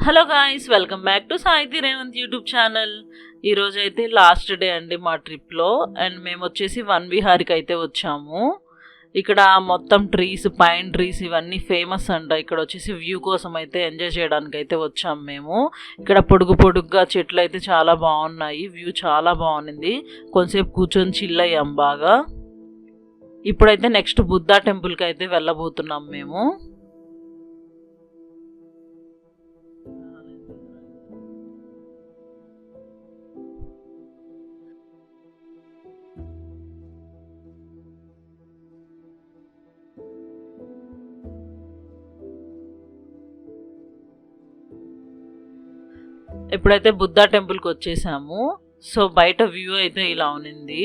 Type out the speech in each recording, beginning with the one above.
Hello guys, welcome back to Saithi Revanth YouTube channel. ఈరోజు అయితే last day అండి మా ట్రిప్లో. అండ్ మేము వచ్చేసి వన్ విహార్కి అయితే వచ్చాము. ఇక్కడ మొత్తం ట్రీస్, పైన్ ట్రీస్ ఇవన్నీ ఫేమస్ అంట. ఇక్కడ వచ్చేసి వ్యూ కోసం అయితే ఎంజాయ్ చేయడానికి అయితే వచ్చాము మేము. ఇక్కడ పొడుగుగా చెట్లు అయితే చాలా బాగున్నాయి, వ్యూ చాలా బాగుంది. కొంతసేపు కూర్చొని చిల్ అయ్యాం బాగా. ఇప్పుడైతే నెక్స్ట్ బుద్ధా టెంపుల్కి అయితే వెళ్ళబోతున్నాం మేము. ఎప్పుడైతే బుద్ధా టెంపుల్కి వచ్చేసాము, సో బయట వ్యూ అయితే ఇలా ఉంది.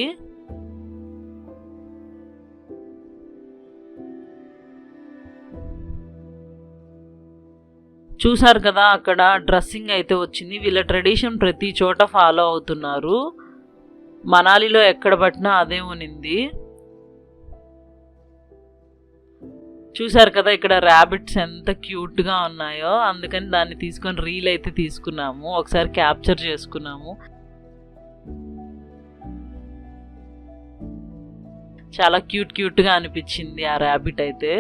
చూసారు కదా, అక్కడ డ్రెస్సింగ్ అయితే వచ్చింది. వీళ్ళ ట్రెడిషన్ ప్రతి చోట ఫాలో అవుతున్నారు. మనాలిలో ఎక్కడ పట్టినా అదే ఉంది. చూసారు కదా, ఇక్కడ ర్యాబిట్స్ ఎంత క్యూట్గా ఉన్నాయో, అందుకని దాన్ని తీసుకొని రీల్ అయితే తీసుకున్నాము, ఒకసారి క్యాప్చర్ చేసుకున్నాము. చాలా క్యూట్గా అనిపించింది ఆ ర్యాబిట్ అయితే.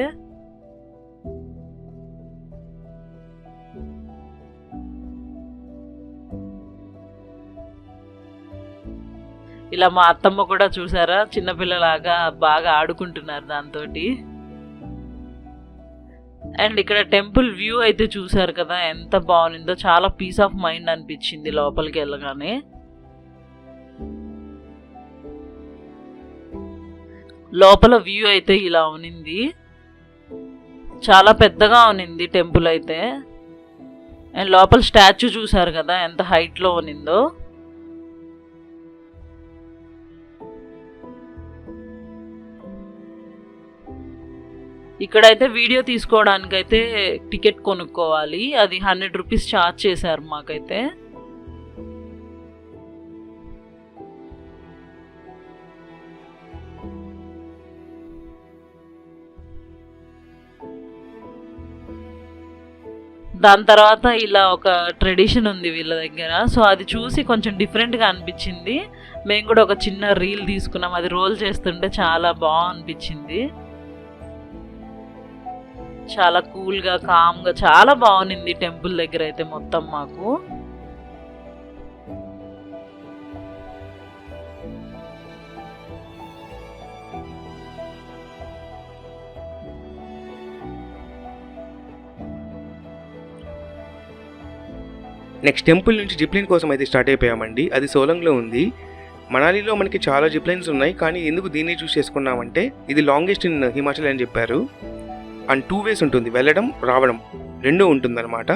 ఇలా మా అత్తమ్మ కూడా చూసారా, చిన్నపిల్లలాగా బాగా ఆడుకుంటున్నారు దాంతో. అండ్ ఇక్కడ టెంపుల్ వ్యూ అయితే చూసారు కదా ఎంత బాగుందో, చాలా పీస్ ఆఫ్ మైండ్ అనిపించింది లోపలికి వెళ్ళగానే. లోపల వ్యూ అయితే ఇలా ఉంది, చాలా పెద్దగా ఉంది టెంపుల్ అయితే. అండ్ లోపల స్టాచ్యూ చూసారు కదా ఎంత హైట్లో ఉన్నిందో. ఇక్కడైతే వీడియో తీసుకోవడానికి అయితే టికెట్ కొనుక్కోవాలి, అది 100 రూపీస్ ఛార్జ్ చేశారు మాకైతే. దాని తర్వాత ఇలా ఒక ట్రెడిషన్ ఉంది వీళ్ళ దగ్గర, సో అది చూసి కొంచెం డిఫరెంట్గా అనిపించింది. మేము కూడా ఒక చిన్న రీల్ తీసుకున్నాం, అది రోల్ చేస్తుంటే చాలా బాగా అనిపించింది. చాలా కూల్గా, కామ్గా చాలా బాగుంది టెంపుల్ దగ్గర అయితే మొత్తం మాకు. నెక్స్ట్ టెంపుల్ నుంచి జిప్లైన్ కోసం అయితే స్టార్ట్ అయిపోయామండి. అది సోలంగ్లో ఉంది. మనాలిలో మనకి చాలా జిప్లైన్స్ ఉన్నాయి, కానీ ఎందుకు దీన్ని చూస్ చేసుకున్నామంటే ఇది లాంగెస్ట్ ఇన్ హిమాచల్ అని చెప్పారు. అండ్ 2 ways ఉంటుంది, వెళ్ళడం రావడం రెండూ ఉంటుందన్నమాట.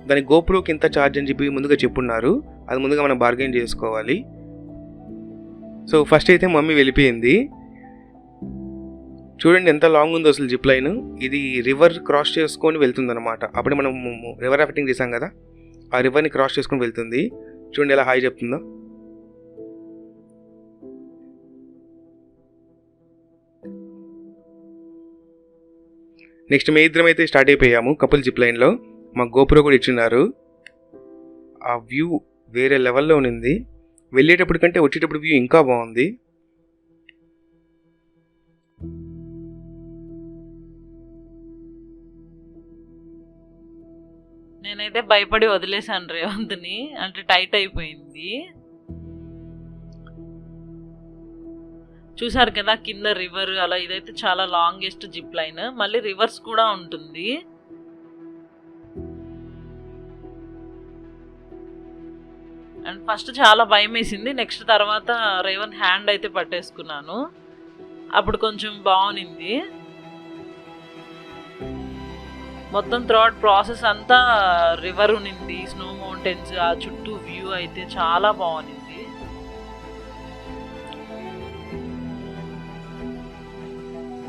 దాని గోప్రోకి ఇంత ఛార్జ్ అని చెప్పి ముందుగా చెప్పున్నారు, అది ముందుగా మనం బార్గెన్ చేసుకోవాలి. సో ఫస్ట్ అయితే మమ్మీ వెళ్ళిపోయింది. చూడండి ఎంత లాంగ్ ఉందో అసలు జిప్ లైన్. ఇది రివర్ క్రాస్ చేసుకొని వెళ్తుందన్నమాట. అప్పుడు మనం రివర్ రాఫ్టింగ్ చేసాం కదా, ఆ రివర్ని క్రాస్ చేసుకొని వెళ్తుంది. చూడండి ఎలా హాయ్ చెప్తుందో. నెక్స్ట్ మే ఇద్దరం అయితే స్టార్ట్ అయిపోయాము కపుల్ జిప్ లైన్లో. మా గోపురో కూడా ఇచ్చిన్నారు. ఆ వ్యూ వేరే లెవెల్లో ఉంది. వెళ్ళేటప్పుడు కంటే వచ్చేటప్పుడు వ్యూ ఇంకా బాగుంది. నేనైతే భయపడి వదిలేసాను రేవంత్ని, అంటే టైట్ అయిపోయింది. చూసారు కదా కింద రివర్ అలా. ఇదైతే చాలా లాంగెస్ట్ జిప్ లైన్, మళ్ళీ రివర్స్ కూడా ఉంటుంది. అండ్ ఫస్ట్ చాలా భయం వేసింది, నెక్స్ట్ తర్వాత రేవన్ హ్యాండ్ అయితే పట్టేసుకున్నాను, అప్పుడు కొంచెం బాగుంది. మొత్తం త్రూఅవుట్ ప్రాసెస్ అంతా రివర్ ఉన్నింది, స్నో మౌంటైన్స్, ఆ చుట్టూ వ్యూ అయితే చాలా బాగుంది.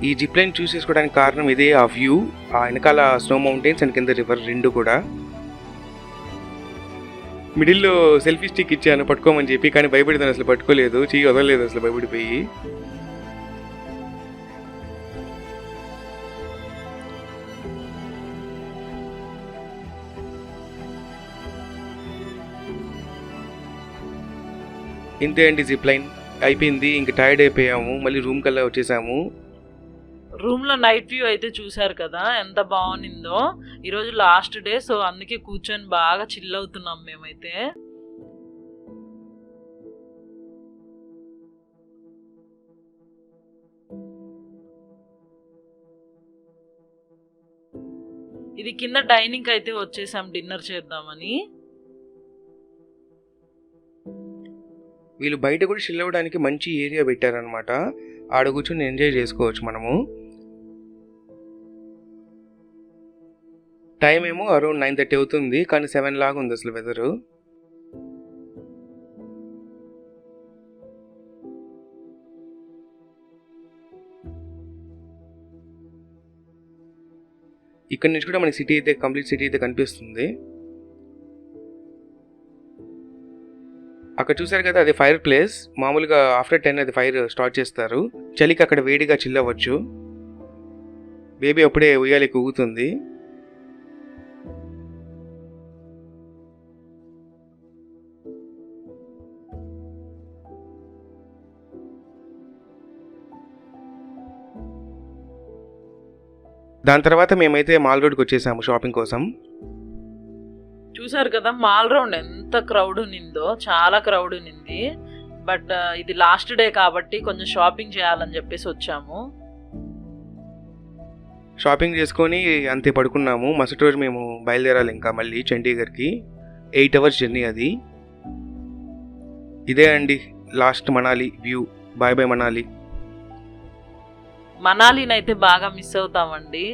ఈ జిప్ లైన్ చూస్ చేసుకోవడానికి కారణం ఇదే, ఆ వ్యూ, ఆ వెనకాల స్నో మౌంటైన్స్ అండ్ కింద రివర్ రెండు కూడా. మిడిల్లో సెల్ఫీ స్టిక్ ఇచ్చాను పట్టుకోమని చెప్పి, కానీ భయపడిదాను, అసలు పట్టుకోలేదు, చెయ్యి వదలలేదు అసలు భయపడిపోయి. ఇంతే అండి జిప్ లైన్ అయిపోయింది. ఇంక టైర్డ్ అయిపోయాము, మళ్ళీ రూమ్ కల్లా వచ్చేసాము. రూమ్లో నైట్ వ్యూ అయితే చూసారు కదా ఎంత బాగుందో. ఈరోజు లాస్ట్ డే, సో అందుకే కూర్చొని బాగా చిల్ అవుతున్నాం మేమైతే. ఇది కింద డైనింగ్ అయితే వచ్చేసాం డిన్నర్ చేద్దామని. వీళ్ళు బయట కూడా చిల్ అవ్వడానికి మంచి ఏరియా పెట్టారనమాట. ఆడ కూర్చొని ఎంజాయ్ చేసుకోవచ్చు మనము. టైం ఏమో అరౌండ్ 9:30 అవుతుంది, కానీ 7 లాగా ఉంది అసలు వెదరు. ఇక్కడ నుంచి కూడా మనకి సిటీ అయితే, కంప్లీట్ సిటీ అయితే కనిపిస్తుంది. అక్కడ చూసారు కదా, అది ఫైర్ ప్లేస్. మామూలుగా ఆఫ్టర్ 10 అది ఫైర్ స్టార్ట్ చేస్తారు. చలికి అక్కడ వేడిగా చిల్ అవ్వచ్చు. బేబీ అప్పుడే ఉయ్యాలకి ఊగుతుంది. దాని తర్వాత మేమైతే మాల్ రోడ్కి వచ్చేసాము షాపింగ్ కోసం. చూసారు కదా మాల్ రౌండ్ ఎంత క్రౌడ్ ఉన్నిందో, చాలా క్రౌడ్ ఉన్నింది. బట్ ఇది లాస్ట్ డే కాబట్టి కొంచెం షాపింగ్ చేయాలని చెప్పేసి వచ్చాము. షాపింగ్ చేసుకొని అంతే పడుకున్నాము. మరుసటి రోజు మేము బయలుదేరాలి ఇంకా మళ్ళీ చండీగఢ్కి. 8 hours జర్నీ అది. ఇదే అండి last Manali view. Bye bye Manali. మనాలిని అయితే బాగా మిస్ అవుతామండి.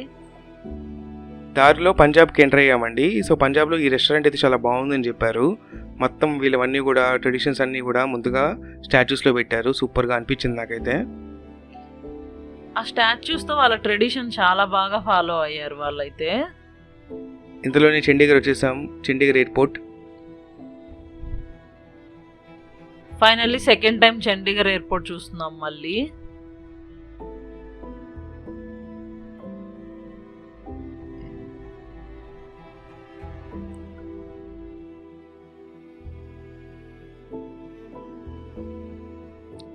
దారిలో పంజాబ్కి ఎంటర్ అయ్యామండి. సో పంజాబ్లో ఈ రెస్టారెంట్ అయితే చాలా బాగుందని చెప్పారు. మొత్తం వీళ్ళవన్నీ కూడా ట్రెడిషన్స్ అన్నీ కూడా ముందుగా స్టాచ్యూస్లో పెట్టారు. సూపర్గా అనిపించింది నాకైతే. ఆ స్టాచ్యూస్తో వాళ్ళ ట్రెడిషన్ చాలా బాగా ఫాలో అయ్యారు వాళ్ళైతే. ఇంతలోనే చండీగఢ్ వచ్చేసాం, Chandigarh airport. Finally second time Chandigarh airport చూస్తున్నాం మళ్ళీ.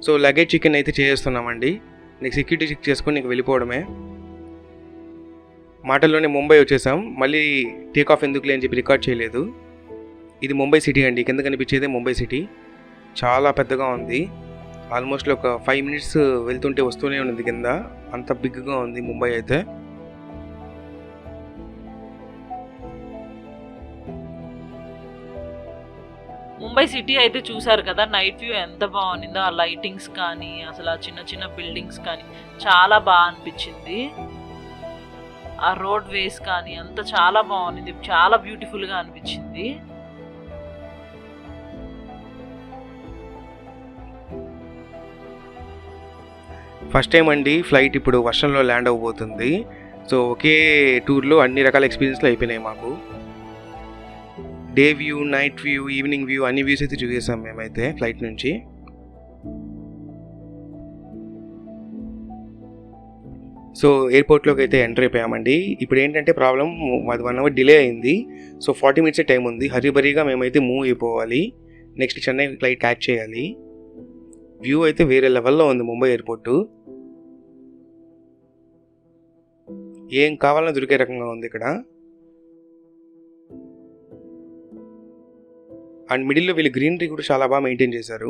సో లగేజ్ చికెన్ అయితే చేస్తున్నామండి. నెక్స్ట్ సెక్యూరిటీ చెక్ చేసుకొని నీకు వెళ్ళిపోవడమే. మాటల్లోనే ముంబై వచ్చేసాం. మళ్ళీ టేక్ ఆఫ్ ఎందుకులే అని చెప్పి రికార్డ్ చేయలేదు. ఇది ముంబై సిటీ అండి. కింద కనిపించేదే ముంబై సిటీ. చాలా పెద్దగా ఉంది. ఆల్మోస్ట్ ఒక 5 minutes వెళ్తుంటే వస్తూనే ఉంది కింద. అంత బిగ్గా ఉంది ముంబై అయితే. ముంబై సిటీ అయితే చూసారు కదా, నైట్ వ్యూ ఎంత బాగుందో. ఆ లైటింగ్స్ కానీ, అసలు ఆ చిన్న చిన్న బిల్డింగ్స్ కానీ చాలా బాగా అనిపించింది. ఆ రోడ్ వేస్ కానీ అంత చాలా బాగుంది, చాలా బ్యూటిఫుల్గా అనిపించింది. ఫస్ట్ టైం అండి ఫ్లైట్ ఇప్పుడు వర్షంలో ల్యాండ్ అవ్వబోతుంది. సో ఒకే టూర్లో అన్ని రకాల ఎక్స్పీరియన్స్లు అయిపోయినాయి మాకు. Day view, night view, evening view అన్ని వ్యూస్ అయితే చూసేసాం మేమైతే ఫ్లైట్ నుంచి. సో ఎయిర్పోర్ట్లోకి అయితే ఎంటర్ అయిపోయామండి. ఇప్పుడు ఏంటంటే ప్రాబ్లం, అది 1 hour డిలే అయింది. సో 40 minutes టైం ఉంది. హరీబరీగా మేమైతే మూవ్ అయిపోవాలి. నెక్స్ట్ చెన్నై ఫ్లైట్ క్యాచ్ చేయాలి. వ్యూ అయితే వేరే లెవెల్లో ఉంది ముంబై ఎయిర్పోర్టు. ఏం కావాలన్నా దొరికే రకంగా ఉంది ఇక్కడ. అండ్ మిడిల్లో వీళ్ళు గ్రీనరీ కూడా చాలా బాగా మెయింటైన్ చేశారు.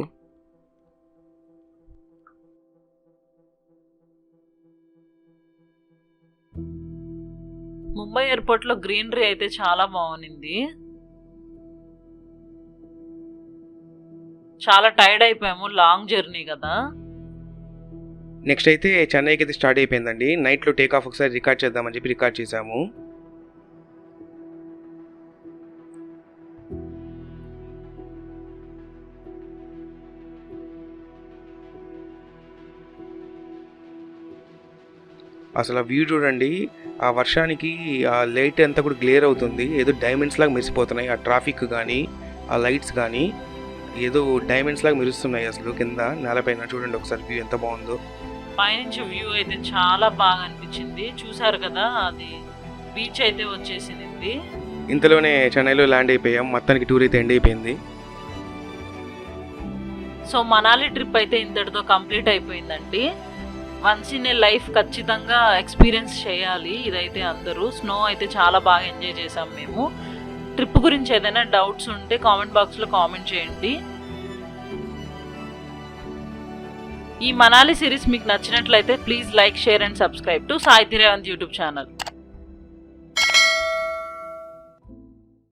ముంబై ఎయిర్పోర్ట్లో గ్రీనరీ అయితే చాలా బాగుంది. చాలా టైర్డ్ అయిపోయాము, లాంగ్ జర్నీ కదా. నెక్స్ట్ అయితే చెన్నైకి అయితే స్టార్ట్ అయిపోయిందండి. నైట్లో టేక్ ఆఫ్ ఒకసారి రికార్డ్ చేద్దామని చెప్పి రికార్డ్ చేసాము. అసలు ఆ వ్యూ చూడండి. ఆ వర్షానికి ఆ లైట్ అంతా కూడా గ్లేర్ అవుతుంది. ఏదో డైమండ్స్ లాగా మెరిసిపోతున్నాయి. ఆ ట్రాఫిక్ కానీ, ఆ లైట్స్ కానీ ఏదో డైమండ్స్ లాగా మెరుస్తున్నాయి అసలు కింద నేలపైన. చూడండి ఒకసారి వ్యూ ఎంత బాగుందో. పైనుంచి వ్యూ అయితే చాలా బాగా అనిపించింది. చూసారు కదా, అది బీచ్ అయితే వచ్చేసింది. ఇంతలోనే చెన్నైలో ల్యాండ్ అయిపోయాం. మొత్తానికి టూర్ అయితే ఎండ్ అయిపోయింది. సో మనాలి ట్రిప్ అయితే ఇంతటితో కంప్లీట్ అయిపోయిందండి. వన్స్ ఇన్ ఏ లైఫ్ ఖచ్చితంగా ఎక్స్పీరియన్స్ చేయాలి ఇదైతే అందరూ. స్నో అయితే చాలా బాగా ఎంజాయ్ చేసాం మేము. ట్రిప్ గురించి ఏదైనా డౌట్స్ ఉంటే కామెంట్ బాక్స్లో కామెంట్ చేయండి. ఈ మనాలి సిరీస్ మీకు నచ్చినట్లయితే please like, share and subscribe to Saidhi Revanth YouTube channel.